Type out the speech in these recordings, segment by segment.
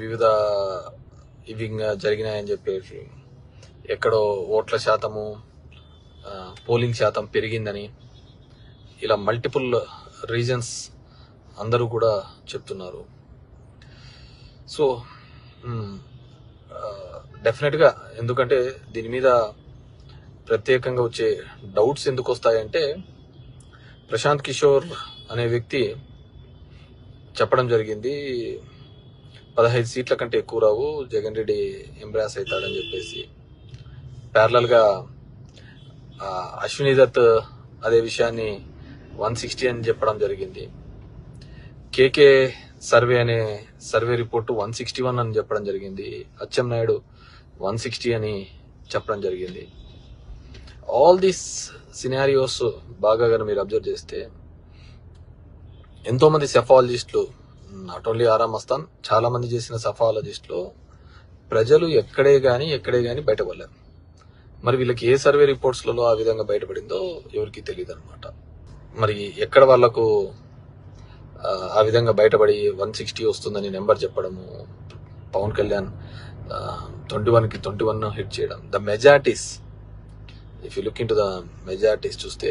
వివిధ ఇవి జరిగినాయని చెప్పేసి, ఎక్కడో ఓట్ల శాతము, పోలింగ్ శాతం పెరిగిందని, ఇలా మల్టిపుల్ రీజన్స్ అందరూ కూడా చెప్తున్నారు. సో డెఫినెట్గా, ఎందుకంటే దీని మీద ప్రత్యేకంగా వచ్చే డౌట్స్ ఎందుకు వస్తాయంటే, ప్రశాంత్ కిషోర్ అనే వ్యక్తి చెప్పడం జరిగింది 15 సీట్ల కంటే ఎక్కువ రావు, జగన్ రెడ్డి ఎంబ్రాస్ అవుతాడని చెప్పేసి. ప్యారలల్గా అశ్విని దత్ అదే విషయాన్ని 160 అని చెప్పడం జరిగింది. కేకే సర్వే రిపోర్టు 161 అని చెప్పడం జరిగింది. అచ్చెన్నాయుడు 160 అని చెప్పడం జరిగింది. ఆల్ దీస్ సినారియోస్ బాగా మీరు అబ్జర్వ్ చేస్తే, ఎంతో మంది సెఫాలజిస్టులు, నాట్ ఓన్లీ ఆరామ్ మస్తాన్, చాలా మంది చేసిన సెఫాలజిస్టులు ప్రజలు ఎక్కడే గానీ బయటపడలేరు. మరి వీళ్ళకి ఏ సర్వే రిపోర్ట్స్లలో ఆ విధంగా బయటపడిందో ఎవరికి తెలియదు అనమాట. మరి ఎక్కడ వాళ్లకు ఆ విధంగా బయటపడి 160 వస్తుందని నెంబర్ చెప్పడము, పవన్ కళ్యాణ్ 21కి 21 హిట్ చేయడం, the majorities, if you look in to the majorities చూస్తే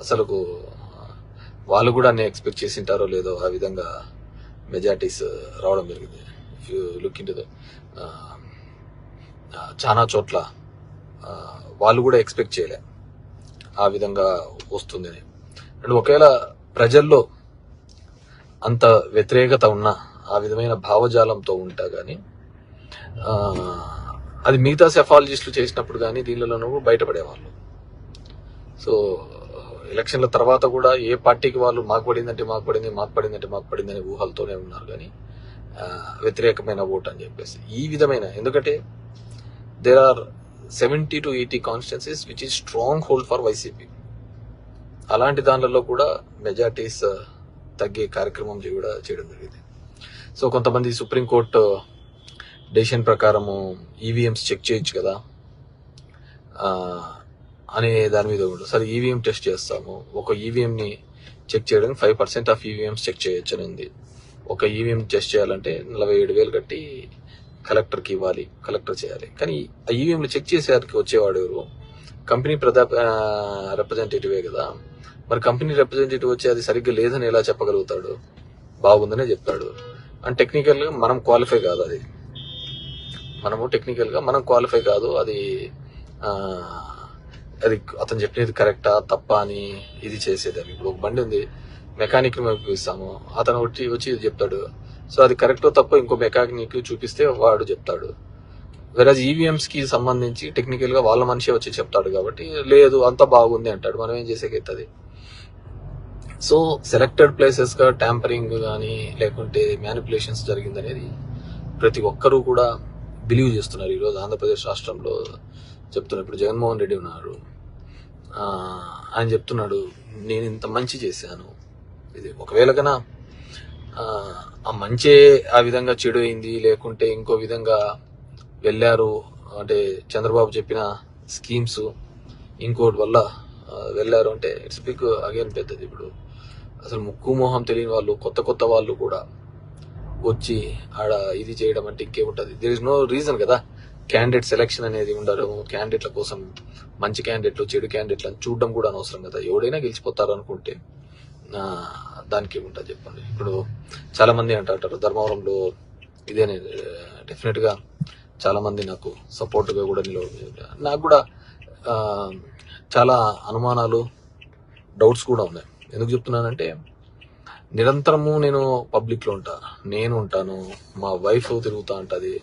అసలు వాళ్ళు కూడా అన్ని ఎక్స్పెక్ట్ చేసింటారో లేదో ఆ విధంగా మెజారిటీస్ రావడం జరిగింది. If you look in to the చాలా చోట్ల వాళ్ళు కూడా ఎక్స్పెక్ట్ చేయలే ఆ విధంగా వస్తుందని. అండ్ ఒకవేళ ప్రజల్లో అంత వ్యతిరేకత ఉన్న, ఆ విధమైన భావజాలంతో ఉంటా కానీ అది మిగతా సెఫాలజిస్టులు చేసినప్పుడు కానీ దీనిలోనూ బయటపడేవాళ్ళు. సో ఎలక్షన్ల తర్వాత కూడా ఏ పార్టీకి వాళ్ళు మాకు పడిందంటే అనే ఊహలతోనే ఉన్నారు కానీ వ్యతిరేకమైన ఓట్ అని చెప్పేసి. ఈ విధమైన, ఎందుకంటే there are 70 to 80 constituencies which is stronghold for YCP. అలాంటి దానిలో కూడా మెజార్టీస్ తగ్గే కార్యక్రమం కూడా చేయడం జరిగింది. సో కొంతమంది సుప్రీంకోర్టు డెసిషన్ ప్రకారము ఈవీఎంస్ చెక్ చేయొచ్చు కదా అనే దాని మీద కూడా, సరే ఈవీఎం టెస్ట్ చేస్తాము, ఒక ఈవీఎంని చెక్ చేయడానికి 5% ఆఫ్ ఈవీఎంస్ చెక్ చేయొచ్చు అని ఉంది. ఒక ఈవీఎం టెస్ట్ చేయాలంటే 47,000 కట్టి కలెక్టర్కి ఇవ్వాలి, కలెక్టర్ చేయాలి. కానీ ఆ ఈవీఎంలు చెక్ చేసేవారికి వచ్చేవాడు ఎవరు? కంపెనీ రిప్రజెంటేటివే కదా. మరి కంపెనీ రిప్రజెంటేటివ్ వచ్చి అది సరిగ్గా లేదని ఎలా చెప్పగలుగుతాడు? బాగుందనే చెప్తాడు. అండ్ టెక్నికల్గా మనం క్వాలిఫై కాదు, అది టెక్నికల్గా మనం క్వాలిఫై కాదు, అది అతను చెప్పినది కరెక్టా తప్పా అని ఇది చేసేది. ఇప్పుడు ఒక బండి ఉంది, మెకానిక్ చూపిస్తాము, అతను వచ్చి చెప్తాడు. సో అది కరెక్టో తప్ప ఇంకో మెకానిక్ చూపిస్తే వాడు చెప్తాడు. వెరాజ్ ఈవీఎంస్ కి సంబంధించి టెక్నికల్ గా వాళ్ళ మనిషి వచ్చి చెప్తాడు కాబట్టి లేదు అంత బాగుంది అంటాడు. మనం ఏం చేసేకైతుంది? సో సెలెక్టెడ్ ప్లేసెస్ గా ట్యాంపరింగ్ కానీ లేకుంటే మ్యానిపులేషన్స్ జరిగిందనేది ప్రతి ఒక్కరూ కూడా బిలీవ్ చేస్తున్నారు. ఈరోజు ఆంధ్రప్రదేశ్ రాష్ట్రంలో చెప్తున్నారు. ఇప్పుడు జగన్మోహన్ రెడ్డి ఉన్నారు, ఆయన చెప్తున్నాడు నేను ఇంత మంచి చేశాను. ఇది ఒకవేళ కన్నా ఆ మంచే ఆ విధంగా చెడు అయింది, లేకుంటే ఇంకో విధంగా వెళ్ళారు అంటే చంద్రబాబు చెప్పిన స్కీమ్స్ ఇంకోటి వల్ల వెళ్ళారు అంటే ఇట్స్ బిగ్ అగైన్ పెద్దది. ఇప్పుడు అసలు ముక్కు మోహం తెలియని వాళ్ళు, కొత్త వాళ్ళు కూడా వచ్చి ఆడ ఇది చేయడం అంటే ఇంకేముంటుంది? దేర్ ఇస్ నో రీజన్ కదా. క్యాండిడేట్ సెలెక్షన్ అనేది ఉండడం, క్యాండిడేట్ల కోసం మంచి క్యాండిడేట్లు చెడు క్యాండిడేట్లు అని చూడడం కూడా అనవసరం కదా. ఎవడైనా గెలిచిపోతారు అనుకుంటే దానికి ఏముంటుంది చెప్పండి. ఇప్పుడు చాలా మంది అంటారు ధర్మవరంలో ఇదే, డెఫినెట్ గా చాలా మంది నాకు సపోర్ట్ గా కూడా నాకు కూడా చాలా అనుమానాలు, డౌట్స్ కూడా ఉన్నాయి. ఎందుకు చెప్తున్నానంటే నిరంతరము నేను పబ్లిక్ లో నేను ఉంటాను, మా వైఫ్ తిరుగుతూ ఉంటుంది,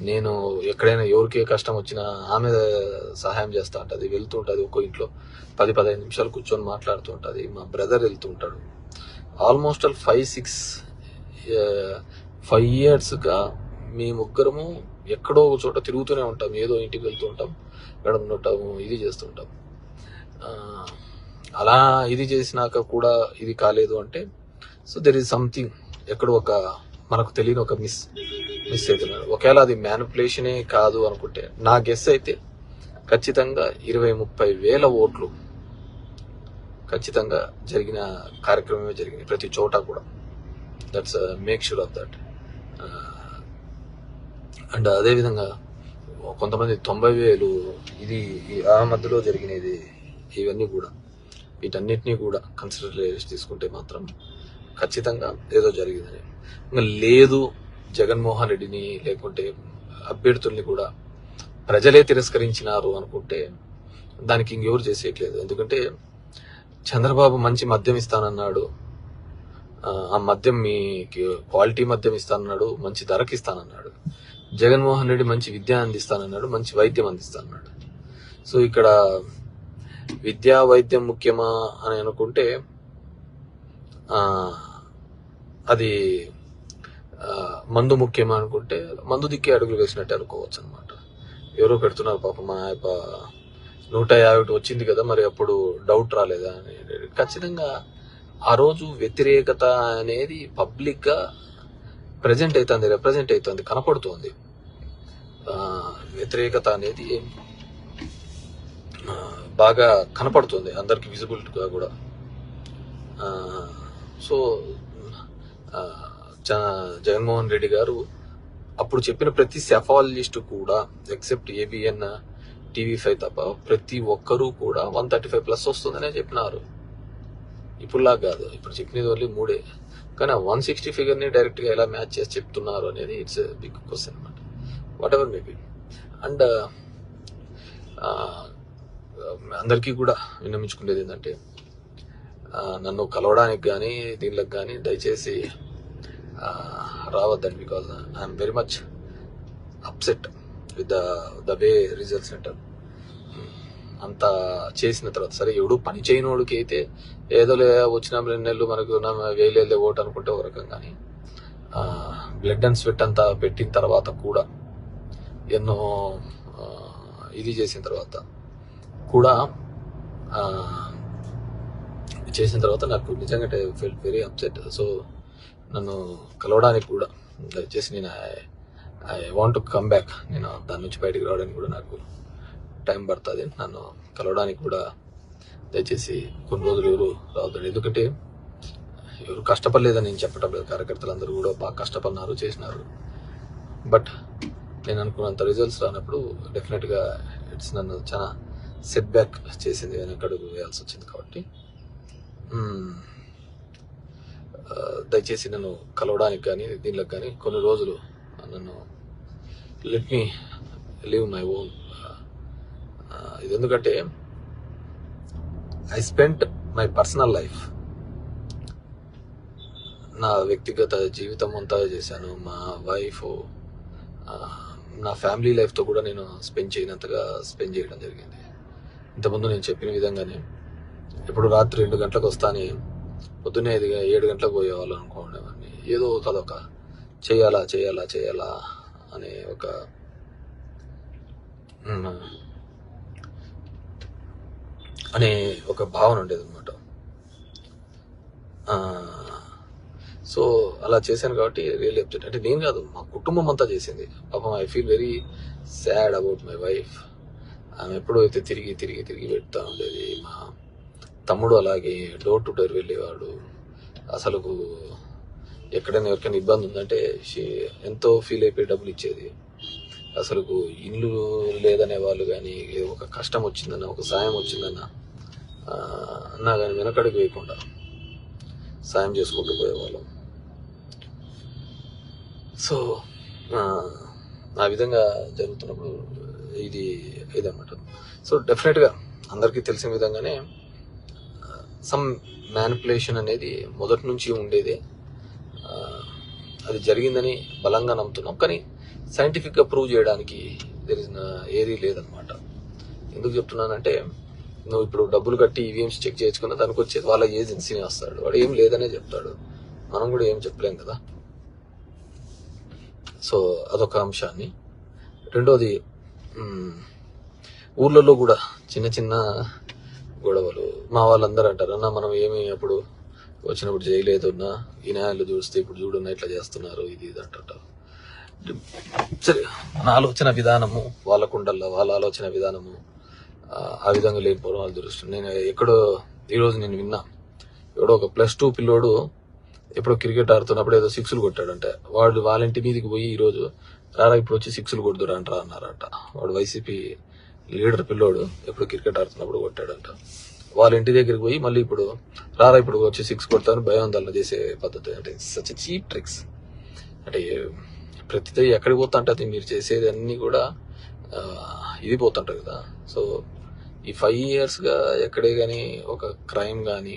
నేను ఎక్కడైనా ఎవరికే కష్టం వచ్చినా ఆమె సహాయం చేస్తూ ఉంటుంది, వెళ్తూ ఉంటుంది. ఒక్కో ఇంట్లో 10-15 నిమిషాలు కూర్చొని మాట్లాడుతూ ఉంటుంది. మా బ్రదర్ వెళ్తూ ఉంటాడు. ఆల్మోస్ట్ 5 yearsగా మీ ముగ్గురము ఎక్కడో ఒక చోట తిరుగుతూనే ఉంటాం, ఏదో ఇంటికి వెళ్తూ ఉంటాం, గడప ఉంటాము, ఇది చేస్తుంటాం. అలా ఇది చేసినాక కూడా ఇది కాలేదు అంటే సో దెర్ ఈజ్ సంథింగ్, ఎక్కడో ఒక మనకు తెలియని ఒక మిస్ అవుతున్నారు. ఒకవేళ అది మ్యానిపులేషనే కాదు అనుకుంటే నా గెస్ అయితే ఖచ్చితంగా 20-30 వేల ఓట్లు ఖచ్చితంగా జరిగిన కార్యక్రమమే జరిగింది ప్రతి చోట కూడా. That's make sure of that. And అదేవిధంగా కొంతమంది 90,000 ఇది ఆ మధ్యలో జరిగినది ఇవన్నీ కూడా వీటన్నిటినీ కూడా కన్సిడర్ చేసి తీసుకుంటే మాత్రం ఖచ్చితంగా ఏదో జరిగిందని. ఇంకా లేదు జగన్మోహన్ రెడ్డిని లేకుంటే అభ్యర్థుల్ని కూడా ప్రజలే తిరస్కరించినారు అనుకుంటే దానికి ఇంకెవరు చేసేయట్లేదు. ఎందుకంటే చంద్రబాబు మంచి మద్యం ఇస్తానన్నాడు, ఆ మద్యం మీకు క్వాలిటీ మద్యం ఇస్తానన్నాడు, మంచి ధరకి ఇస్తానన్నాడు. జగన్మోహన్ రెడ్డి మంచి విద్య అందిస్తానన్నాడు, మంచి వైద్యం అందిస్తానన్నాడు. సో ఇక్కడ విద్యా వైద్యం ముఖ్యమా అని అనుకుంటే అది మందు ముఖ్యమా అనుకుంటే మందు దిక్కే అడుగులు వేసినట్టే అనుకోవచ్చు అనమాట. ఎవరో పెడుతున్నారు పాప మా 150 వచ్చింది కదా, మరి అప్పుడు డౌట్ రాలేదా అని. ఖచ్చితంగా ఆ రోజు వ్యతిరేకత అనేది పబ్లిక్ గా రిప్రజెంట్ అవుతుంది, కనపడుతోంది. వ్యతిరేకత అనేది బాగా కనపడుతుంది అందరికి విజిబిలిటీగా కూడా. సో జగన్మోహన్ రెడ్డి గారు అప్పుడు చెప్పిన ప్రతి సెఫాలజిస్ట్ కూడా ఎక్సెప్ట్ ABN TV5 తప్ప ప్రతి ఒక్కరూ కూడా 135+ వస్తుందనే చెప్పినారు. ఇప్పుడులా కాదు, ఇప్పుడు చెప్పినది ఓన్లీ 3. కానీ ఆ 160 ఫిగర్ని డైరెక్ట్గా ఎలా మ్యాచ్ చేసి చెప్తున్నారు అనేది ఇట్స్ బిగ్ క్వశ్చన్ అనమాట. What ever maybe. అండ్ అందరికీ కూడా విన్నమించుకునేది ఏంటంటే నన్ను కలవడానికి కానీ దీనిలోకి కానీ దయచేసి రావద్దండి. Because I'm very much upset with the way results centre అంతా చేసిన తర్వాత. సరే ఎవడు పని చేయని వాడికి అయితే ఏదో వచ్చిన 2 నెలలు మనకు 1000 ఓటు అనుకుంటే ఒక రకం, కానీ బ్లడ్ అండ్ స్వెట్ అంతా పెట్టిన తర్వాత కూడా ఎన్నో ఇది చేసిన తర్వాత కూడా నాకు నిజంగా ఫీల్ వెరీ అప్సెట్. సో నన్ను కలవడానికి కూడా దయచేసి నేను I want to come back, నేను దాని నుంచి బయటకు రావడానికి కూడా నాకు టైం పడుతుంది. నన్ను కలవడానికి కూడా దయచేసి కొన్ని రోజులు ఎవరు రావద్దండి. ఎందుకంటే ఎవరు కష్టపడలేదని నేను చెప్పటం లేదు, కార్యకర్తలు అందరూ కూడా బాగా కష్టపడినారు, చేసినారు. బట్ నేను అనుకున్నంత రిజల్ట్స్ రానప్పుడు డెఫినెట్గా ఇట్స్ నన్ను చాలా సెట్ బ్యాక్ చేసింది, వెనకడుగు వేయాల్సి వచ్చింది. కాబట్టి దయచేసి నన్ను కలవడానికి కానీ దీనిలోకి కానీ కొన్ని రోజులు నన్ను let me live my own. ఇది ఎందుకంటే I spent my personal life, నా వ్యక్తిగత జీవితం అంతా చేశాను. మా వైఫ్, నా ఫ్యామిలీ లైఫ్తో కూడా నేను స్పెండ్ చేయడం జరిగింది. ఇంతకుముందు నేను చెప్పిన విధంగానే ఇప్పుడు రాత్రి 2 గంటలకు వస్తాను, పొద్దున్నే 7 గంటలకు పోయేవాళ్ళు అనుకోండి. ఏదో కదొక చేయాలా అనే ఒక భావన ఉండేది అనమాట. సో అలా చేశాను కాబట్టి రియల్లీ అప్సెట్. అంటే నేను కాదు, మా కుటుంబం అంతా చేసింది. పాపం I feel very sad about my wife. ఆమె ఎప్పుడూ అయితే తిరిగి పెడతా ఉండేది. మా తమ్ముడు అలాగే డోర్ టు డోర్ వెళ్ళేవాడు. అసలు ఎక్కడైనా ఎవరికైనా ఇబ్బంది ఉందంటే ఎంతో ఫీల్ అయిపోయి డబ్బులు ఇచ్చేది. అసలు ఇల్లు లేదనే వాళ్ళు కానీ, ఒక కష్టం వచ్చిందన్న, ఒక సాయం వచ్చిందన్న అన్నా కానీ వెనకడుగు వేయకుండా సాయం చేసుకుంటూ పోయేవాళ్ళం. సో ఆ విధంగా జరుగుతున్నప్పుడు ఇదన్నమాట. సో డెఫినెట్గా అందరికీ తెలిసిన విధంగానే సమ్ మ్యానిపులేషన్ అనేది మొదటి నుంచి ఉండేది. అది జరిగిందని బలంగా నమ్ముతున్నాం, కానీ సైంటిఫిక్గా ప్రూవ్ చేయడానికి ఏదీ లేదనమాట. ఎందుకు చెప్తున్నానంటే, నువ్వు ఇప్పుడు డబ్బులు కట్టి ఈవీఎంస్ చెక్ చేసుకున్న దానికి వచ్చేది వాళ్ళ ఏజెన్సీని వస్తాడు, వాడు ఏం లేదనే చెప్తాడు. మనం కూడా ఏం చెప్పలేం కదా. సో అదొక అంశాన్ని. రెండోది, ఊర్లలో కూడా చిన్న గొడవలు. మా వాళ్ళందరూ అంటారు, అన్న మనం ఏమి అప్పుడు వచ్చినప్పుడు చేయలేదున్నా, ఈ న్యాయాలు చూస్తే ఇప్పుడు చూడున్నా ఇట్లా చేస్తున్నారు, ఇది అంటుంటారు. సరే, నా ఆలోచన విధానము వాళ్ళకుండల్లా, వాళ్ళ ఆలోచన విధానము ఆ విధంగా లేకపోవడం వాళ్ళ దృష్టి. నేను ఎక్కడో ఈరోజు నేను విన్నా, ఎవడో ఒక +2 పిల్లోడు ఎప్పుడో క్రికెట్ ఆడుతున్నప్పుడు ఏదో సిక్స్లు కొట్టాడంట. వాడు వాళ్ళ ఇంటి మీదకి పోయి ఈరోజు రారా ఇప్పుడు వచ్చి సిక్స్లు కొడుతురా అంటారా అన్నారంట. వాడు వైసీపీ లీడర్ పిల్లోడు ఎప్పుడు క్రికెట్ ఆడుతున్నప్పుడు కొట్టాడంట. వాళ్ళ ఇంటి దగ్గరికి పోయి మళ్ళీ ఇప్పుడు రారా ఇప్పుడు వచ్చి సిక్స్ కొడతాను భయాందోళన చేసే పద్ధతి. అంటే సచ్ చీప్ ట్రిక్స్. అంటే ప్రతిదీ ఎక్కడికి పోతా అంటే అది మీరు చేసేది అన్నీ కూడా ఇది పోతుంటారు కదా. సో ఈ 5 yearsగా ఎక్కడే కానీ ఒక క్రైమ్ కానీ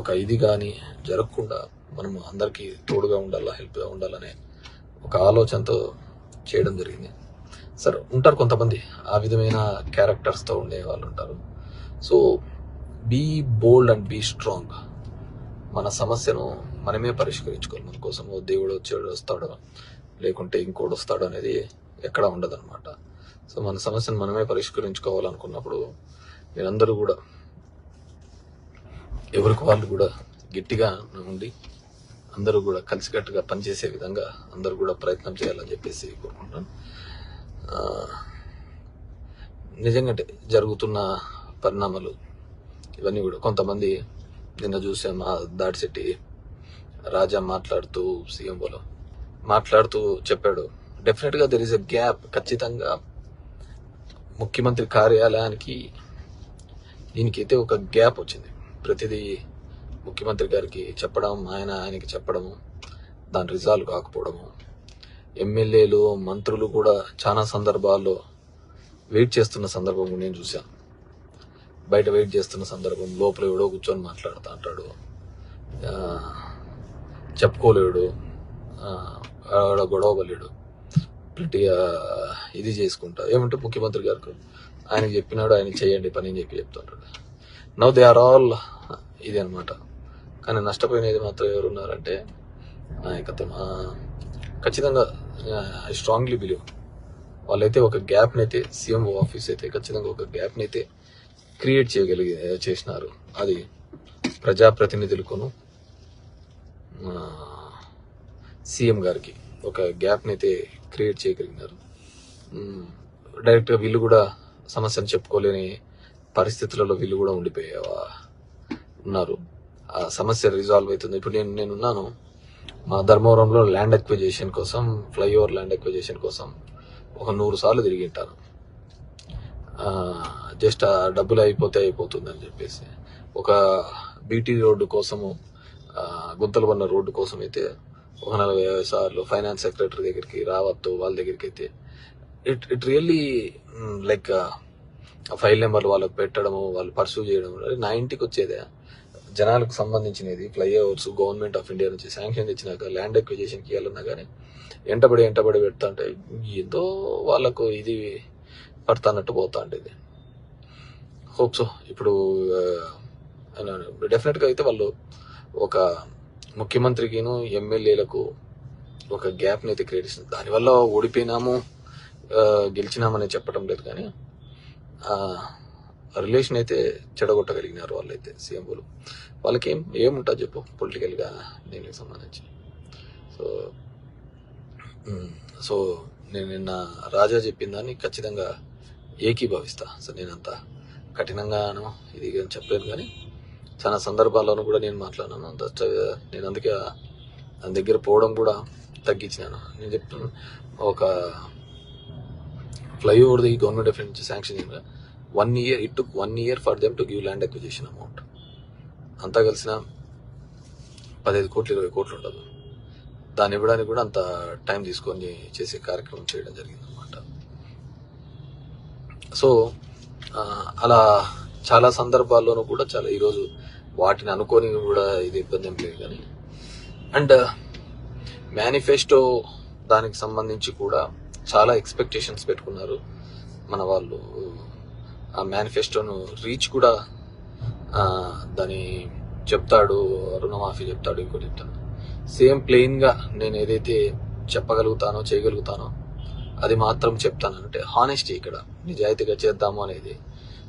ఒక ఇది కానీ జరగకుండా మనం అందరికీ తోడుగా ఉండాలా, హెల్ప్గా ఉండాలనే ఒక ఆలోచనతో చేయడం జరిగింది. సరే ఉంటారు కొంతమంది ఆ విధమైన క్యారెక్టర్స్తో ఉండే వాళ్ళు ఉంటారు. So be bold and be strong. మన సమస్యను మనమే పరిష్కరించుకోవాలి. మన కోసం ఓ దేవుడు వచ్చాడు వస్తాడో లేకుంటే ఇంకోటి వస్తాడో అనేది ఎక్కడ ఉండదన్నమాట. సో మన సమస్యను మనమే పరిష్కరించుకోవాలనుకున్నప్పుడు మీరందరూ కూడా ఎవరికి వాళ్ళు కూడా గట్టిగా ఉండి అందరూ కూడా కలిసికట్టుగా పనిచేసే విధంగా అందరూ కూడా ప్రయత్నం చేయాలని చెప్పేసి కోరుకుంటాను. నిజంగా జరుగుతున్న పరిణామాలు ఇవన్నీ కూడా కొంతమంది నిన్న చూసాం దాడిశెట్టి రాజా మాట్లాడుతూ సీఎంఓలో మాట్లాడుతూ చెప్పాడు, డెఫినెట్గా దెర్ ఇస్ ఎ గ్యాప్. ఖచ్చితంగా ముఖ్యమంత్రి కార్యాలయానికి దీనికైతే ఒక గ్యాప్ వచ్చింది. ప్రతిదీ ముఖ్యమంత్రి గారికి చెప్పడం, ఆయనకి చెప్పడము, దాని రిజాల్వ్ కాకపోవడము, ఎమ్మెల్యేలు మంత్రులు కూడా చాలా సందర్భాల్లో వెయిట్ చేస్తున్న సందర్భం నేను చూశాను. బయట వెయిట్ చేస్తున్న సందర్భం లోపల ఎవడో కూర్చొని మాట్లాడుతూ అంటాడు, చెప్పుకోలేడు, గొడవ బలేడు, గట్టిగా ఇది చేసుకుంటా ఏమంటే ముఖ్యమంత్రి గారికి ఆయనకి చెప్పినాడు, ఆయన చేయండి పని అని చెప్పి చెప్తుంటాడు. నౌ దే ఆర్ ఆల్ ఇది అనమాట. కానీ నష్టపోయినది మాత్రం ఎవరున్నారంటే నాయకత్వం. ఖచ్చితంగా ఐ స్ట్రాంగ్లీ బిలీవ్ వాళ్ళైతే ఒక గ్యాప్ని అయితే సీఎంఓ ఆఫీస్ అయితే ఖచ్చితంగా ఒక గ్యాప్ని అయితే క్రియేట్ చేసినారు. అది ప్రజాప్రతినిధులకును సీఎం గారికి ఒక గ్యాప్ని అయితే క్రియేట్ చేయగలిగినారు. డైరెక్ట్గా వీళ్ళు కూడా సమస్యను చెప్పుకోలేని పరిస్థితులలో వీళ్ళు కూడా ఉన్నారు. ఆ సమస్య రిజాల్వ్ అవుతుంది. ఇప్పుడు నేనున్నాను మా ధర్మవరంలో ల్యాండ్ ఎక్విజిషన్ కోసం, ఫ్లైఓవర్ ల్యాండ్ ఎక్విజిషన్ కోసం ఒక 100 సార్లు తిరిగి ఉంటాను. జస్ట్ ఆ డబ్బులు అయిపోతుంది అని చెప్పేసి. ఒక బీటీ రోడ్డు కోసము, గుంతలు పడిన రోడ్డు కోసం అయితే ఒక 45 సార్లు ఫైనాన్స్ సెక్రటరీ దగ్గరికి, రావత్తు వాళ్ళ దగ్గరికి అయితే ఇట్ రియల్లీ లైక్ ఫైల్ నెంబర్లు వాళ్ళకి పెట్టడము, వాళ్ళు పర్సూ చేయడం. నా ఇంటికి వచ్చేదే జనాలకు సంబంధించినది ఫ్లైఓవర్స్ గవర్నమెంట్ ఆఫ్ ఇండియా నుంచి శాంక్షన్ ఇచ్చినాక ల్యాండ్ ఎక్విజిషన్కి వెళ్ళినా కానీ ఎంటబడి పెడతా అంటే ఏదో వాళ్ళకు ఇది పడతానట్టు పోతా ఉంటుంది. హోప్ సో ఇప్పుడు డెఫినెట్గా అయితే వాళ్ళు ఒక ముఖ్యమంత్రికిను ఎమ్మెల్యేలకు ఒక గ్యాప్ని అయితే క్రియేట్ చేసింది. దానివల్ల ఓడిపోయినాము గెలిచినామని చెప్పడం లేదు, కానీ రిలేషన్ అయితే చెడగొట్టగలిగినారు వాళ్ళైతే సీఎంలు. వాళ్ళకి ఏముంటుంది చెప్పు పొలిటికల్గా దీనికి సంబంధించి. సో నేను నిన్న రాజా చెప్పిన దాన్ని ఖచ్చితంగా ఏకీభవిస్తా. సో నేను అంత కఠినంగాను ఇది చెప్పలేను, కానీ చాలా సందర్భాల్లోనూ కూడా నేను మాట్లాడినాను. నేను అందుకే దాని దగ్గర పోవడం కూడా తగ్గించినాను. నేను చెప్తున్నాను, ఒక ఫ్లైఓవర్ది గవర్నమెంట్ ఆఫ్ ఇండియా శాంక్షన్ చేయగా 1 year, it took 1 year for them to give land acquisition amount. అంతా కలిసిన 15 కోట్లు 20 కోట్లు ఉండదు. దాన్ని ఇవ్వడానికి కూడా అంత టైం తీసుకొని చేసే కార్యక్రమం చేయడం జరిగింది అనమాట. సో అలా చాలా సందర్భాల్లోనూ కూడా చాలా ఈరోజు వాటిని అనుకొని కూడా ఇది ఇబ్బంది ఏం లేదు, కానీ అండ్ మేనిఫెస్టో దానికి సంబంధించి కూడా చాలా ఎక్స్పెక్టేషన్స్ పెట్టుకున్నారు మన వాళ్ళు. ఆ మేనిఫెస్టోను రీచ్ కూడా దాని చెప్తాడు, రుణమాఫీ చెప్తాడు, ఇంకోటి చెప్తాను. సేమ్ ప్లెయిన్గా నేను ఏదైతే చెప్పగలుగుతానో చేయగలుగుతానో అది మాత్రం చెప్తాను. అంటే హానెస్టీ ఇక్కడ నిజాయితీగా చేద్దాము అనేది.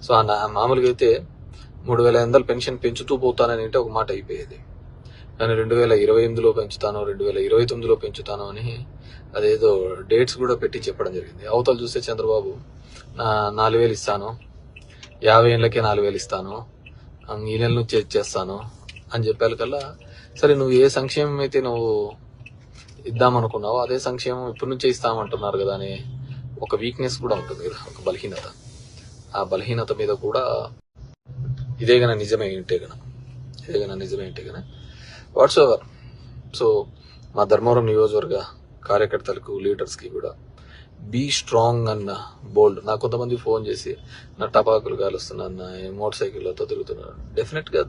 సో మామూలుగా అయితే 3,500 పెన్షన్ పెంచుతూ పోతానని అంటే ఒక మాట అయిపోయేది, కానీ 2028లో పెంచుతాను, 2029లో పెంచుతాను అని అదేదో డేట్స్ కూడా పెట్టి చెప్పడం జరిగింది. అవతల చూస్తే చంద్రబాబు 4,000 ఇస్తాను, 50 ఏళ్ళకే 4,000 ఇస్తాను, ఈ నెల నుంచి చేస్తాను అని చెప్పాలి కల్లా సరే, నువ్వు ఏ సంక్షేమం అయితే నువ్వు ఇద్దామనుకున్నావో అదే సంక్షేమం ఇప్పటి నుంచే ఇస్తామంటున్నారు కదా అని ఒక వీక్నెస్ కూడా ఉంటుంది కదా, ఒక బలహీనత. ఆ బలహీనత మీద కూడా ఇదే గన నిజమే ఉంటే గన వాట్స్ ఎవర్. సో మా ధర్మవరం నియోజకవర్గ కార్యకర్తలకు, లీడర్స్కి కూడా బీ స్ట్రాంగ్ అన్న బోల్డ్. నాకు కొంతమంది ఫోన్ చేసి నా టపాకులు కాలుస్తున్నా అన్న, మోటార్ సైకిళ్ళతో తిరుగుతున్నా. డెఫినెట్గా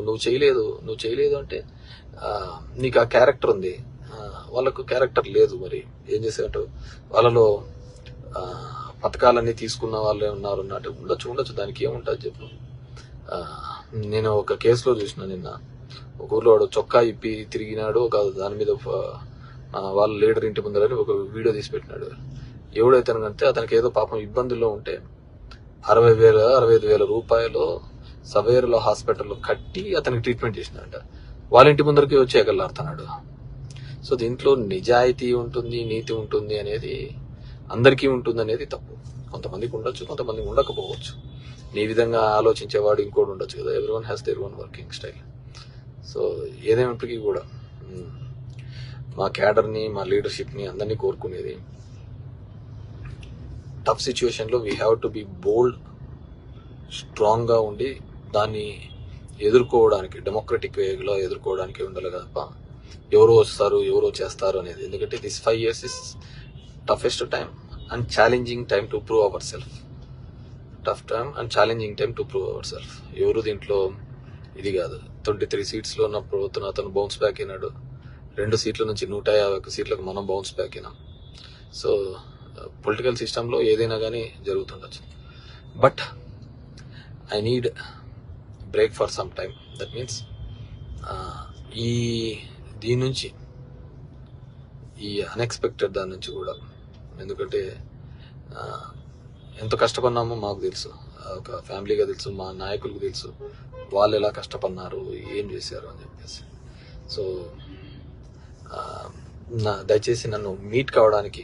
నువ్వు చేయలేదు అంటే నీకు ఆ క్యారెక్టర్ ఉంది, వాళ్ళకు క్యారెక్టర్ లేదు. మరి ఏం చేసేటట్టు వాళ్ళలో పథకాలన్నీ తీసుకున్న వాళ్ళే ఉన్నారు అన్నట్టు ఉండొచ్చు. దానికి ఏముంటుంది చెప్పు. నేను ఒక కేసులో చూసిన నిన్న, ఒక ఊర్లో వాడు చొక్కా ఇప్పి తిరిగినాడు, ఒక దాని మీద వాళ్ళ లీడర్ ఇంటి ముందరని ఒక వీడియో తీసి పెట్టినాడు. ఎవడైతే అంటే అతనికి ఏదో పాపం ఇబ్బందుల్లో ఉంటే 65,000 రూపాయలు సవేరులో హాస్పిటల్లో కట్టి అతనికి ట్రీట్మెంట్ చేసినాడంట. వాళ్ళ ఇంటి ముందరికి వచ్చి ఎగలాడుతున్నాడు. సో దీంట్లో నిజాయితీ ఉంటుంది, నీతి ఉంటుంది అనేది అందరికీ ఉంటుంది అనేది తప్పు. కొంతమందికి ఉండొచ్చు, కొంతమందికి ఉండకపోవచ్చు. నీ విధంగా ఆలోచించేవాడు ఇంకోటి ఉండొచ్చు కదా. Everyone has their own working style. So ఏదేమైనప్పటికీ కూడా మా క్యాడర్ని, మా లీడర్షిప్ని అందరినీ కోరుకునేది, టఫ్ సిచ్యువేషన్లో we have to be bold, స్ట్రాంగ్గా ఉండి దాన్ని ఎదుర్కోవడానికి, డెమోక్రటిక్ వేలో ఎదుర్కోవడానికి ఉండాలి తప్ప ఎవరో వస్తారు, ఎవరో చేస్తారు అనేది. ఎందుకంటే this 5 years is toughest time and challenging time to prove our self. Tough time and challenging time to prove our self. ఎవరు దీంట్లో ఇది కాదు. 23 సీట్స్లో ఉన్నప్పుడు అతను బౌన్స్ బ్యాక్ అయినాడు. 2 సీట్ల నుంచి 151 సీట్లకు మనం బౌన్స్ బ్యాక్ అయినాం. సో పొలిటికల్ సిస్టంలో ఏదైనా కానీ జరుగుతుండొచ్చు. But I need break for some time. That means దీని నుంచి, ఈ అన్ఎక్స్పెక్టెడ్ దాని నుంచి కూడా, ఎందుకంటే ఎంత కష్టపడినామో మాకు తెలుసు, ఒక ఫ్యామిలీగా తెలుసు, మా నాయకులకు తెలుసు వాళ్ళు ఎలా కష్టపడినారు, ఏం చేశారు అని చెప్పేసి. సో దయచేసి నన్ను మీట్ కావడానికి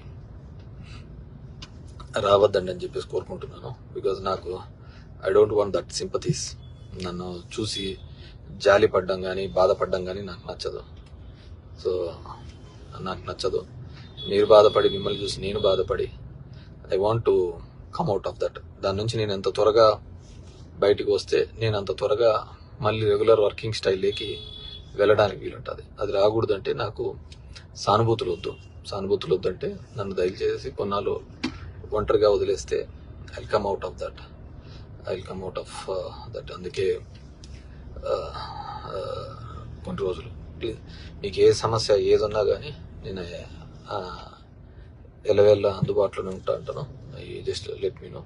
రావద్దండి అని చెప్పేసి కోరుకుంటున్నాను. బికాజ్ నాకు I don't want that sympathies. నన్ను చూసి జాలి పడ్డం కానీ, బాధపడ్డం కానీ నాకు నచ్చదు. సో నాకు నచ్చదు. మీరు బాధపడి, మిమ్మల్ని చూసి నేను బాధపడి, I want to come out of that. దాని నుంచి నేను ఎంత త్వరగా బయటకు వస్తే నేను అంత త్వరగా మళ్ళీ రెగ్యులర్ వర్కింగ్ స్టైల్లోకి వెళ్ళడానికి వీలుంటుంది. అది రాకూడదంటే నాకు సానుభూతులు వద్దంటే నన్ను దయచేసి కొన్నాళ్ళు ఒంటరిగా వదిలేస్తే I will come out of that. అందుకే కొన్ని రోజులు ప్లీజ్, మీకు ఏ సమస్య ఏదున్నా కానీ నేను ఎలవేళ్ళ అందుబాటులోనే అంటాను. Just let me know.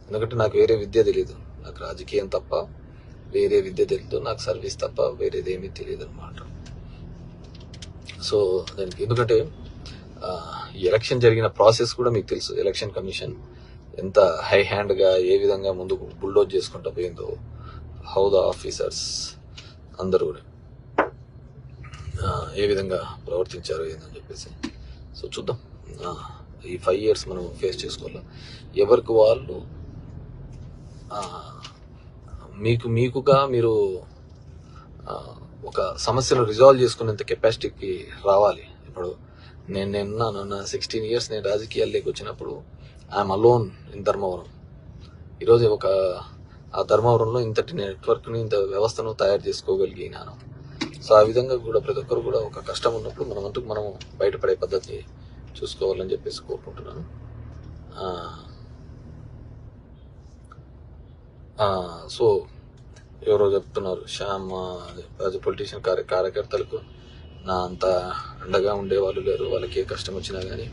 ఎందుకంటే నాకు వేరే విద్య తెలీదు. నాకు రాజకీయం తప్ప వేరే విద్య తెలియదు, నాకు సర్వీస్ తప్ప వేరేది ఏమీ తెలియదు అనమాట. సో దానికి ఎందుకంటే ఎలక్షన్ జరిగిన ప్రాసెస్ కూడా మీకు తెలుసు. ఎలక్షన్ కమిషన్ ఎంత హై హ్యాండ్గా ఏ విధంగా ముందుకు బుల్డోజ్ చేసుకుంటూ పోయిందో, హౌ ద ఆఫీసర్స్ అందరూ ఏ విధంగా ప్రవర్తించారు ఏందని చెప్పేసి. సో చూద్దాం. ఈ 5 years మనం ఫేస్ చేసుకోవాలి. ఎవరికి వాళ్ళు మీకుగా మీరు ఒక సమస్యను రిజాల్వ్ చేసుకునేంత కెపాసిటీకి రావాలి. ఇప్పుడు నా 16 years నేను రాజకీయాల్లోకి వచ్చినప్పుడు ఐఎమ్ అలోన్ ఇన్ ధర్మవరం. ఈరోజు ఆ ధర్మవరంలో ఇంతటి నెట్వర్క్ని, ఇంత వ్యవస్థను తయారు చేసుకోగలిగినాను. సో ఆ విధంగా కూడా ప్రతి ఒక్కరు కూడా ఒక కష్టం ఉన్నప్పుడు మనం బయటపడే పద్ధతి చూసుకోవాలని చెప్పేసి కోరుకుంటున్నాను. సో ఎవరో చెప్తున్నారు, శ్యామ్ యాజ్ పొలిటీషియన్ కార్యకర్తలకు నా అంత అండగా ఉండేవాళ్ళు లేరు, వాళ్ళకి ఏ కష్టం వచ్చినా కానీ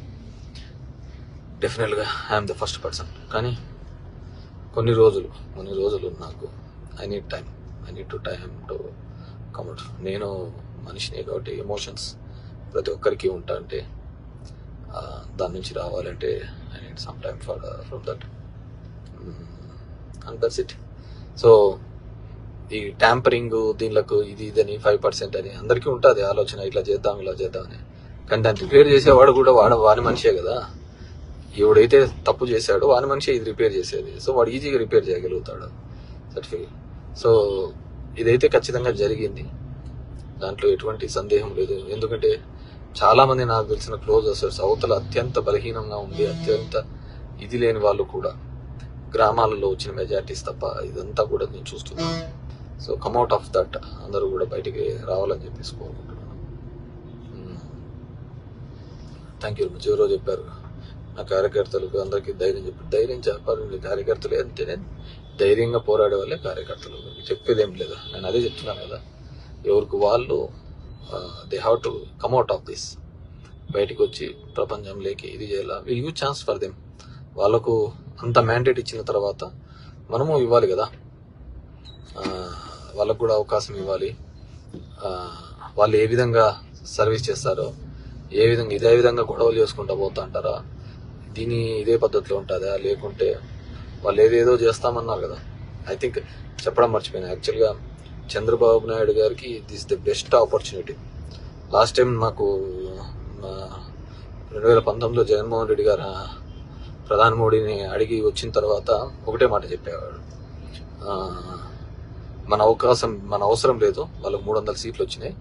డెఫినెట్గా ఐఎమ్ ద ఫస్ట్ పర్సన్. కానీ కొన్ని రోజులు నాకు I need to time to come out. నేను మనిషినే కాబట్టి ఎమోషన్స్ ప్రతి ఒక్కరికి ఉంటా. అంటే దాని నుంచి రావాలంటే I need some time from that and that's it. So ఈ ట్యాంపరింగ్ దీనిలకు ఇదని 5% అని అందరికీ ఉంటుంది ఆలోచన, ఇలా చేద్దాం అని. కానీ దాన్ని రిపేర్ చేసేవాడు కూడా వాని మనిషే కదా. ఎవడైతే తప్పు చేశాడో వాని మనిషి ఇది రిపేర్ చేసేది. సో వాడు ఈజీగా రిపేర్ చేయగలుగుతాడు సర్టిఫికేట్. సో ఇదైతే ఖచ్చితంగా జరిగింది. దాంట్లో ఎటువంటి సందేహం లేదు. ఎందుకంటే చాలా మంది నాకు తెలిసిన క్లోజ్ అసోసియేట్స్ అవతల అత్యంత బలహీనంగా ఉండి అత్యంత ఇది లేని వాళ్ళు కూడా గ్రామాలలో వచ్చిన మెజార్టీస్ తప్ప ఇదంతా కూడా నేను చూస్తున్నాను. సో కమ్అట్ ఆఫ్ దట్, అందరూ కూడా బయటికి రావాలని చెప్పేసి కోరుకుంటున్నాను. Thank you. ఎవరో చెప్పారు నా కార్యకర్తలకు అందరికీ ధైర్యం చెప్పాలి. కార్యకర్తలు అంటేనే ధైర్యంగా పోరాడే వాళ్ళే కార్యకర్తలు. చెప్పేది ఏం లేదు, నేను అదే చెప్తున్నాను కదా. ఎవరికి వాళ్ళు they have to come out of this, బయటికి వచ్చి ప్రపంచంలోకి ఇది చేయాలి. Will give chance for them. వాళ్ళకు అంత మ్యాండేట్ ఇచ్చిన తర్వాత మనము ఇవ్వాలి కదా, వాళ్ళకు కూడా అవకాశం ఇవ్వాలి. వాళ్ళు ఏ విధంగా సర్వీస్ చేస్తారో, ఇదే విధంగా గొడవలు చేసుకుంటూ పోతా అంటారా, ఇదే పద్ధతిలో ఉంటుందా, లేకుంటే వాళ్ళు ఏదేదో చేస్తామన్నారు కదా. ఐ థింక్ చెప్పడం మర్చిపోయాను. యాక్చువల్గా చంద్రబాబు నాయుడు గారికి this the best opportunity. Last time నాకు 2019లో జగన్మోహన్ రెడ్డి గారు ప్రధాని మోడీని అడిగి వచ్చిన తర్వాత ఒకటే మాట చెప్పేవాడు, మన అవసరం లేదు, వాళ్ళకు 300 సీట్లు వచ్చినాయి,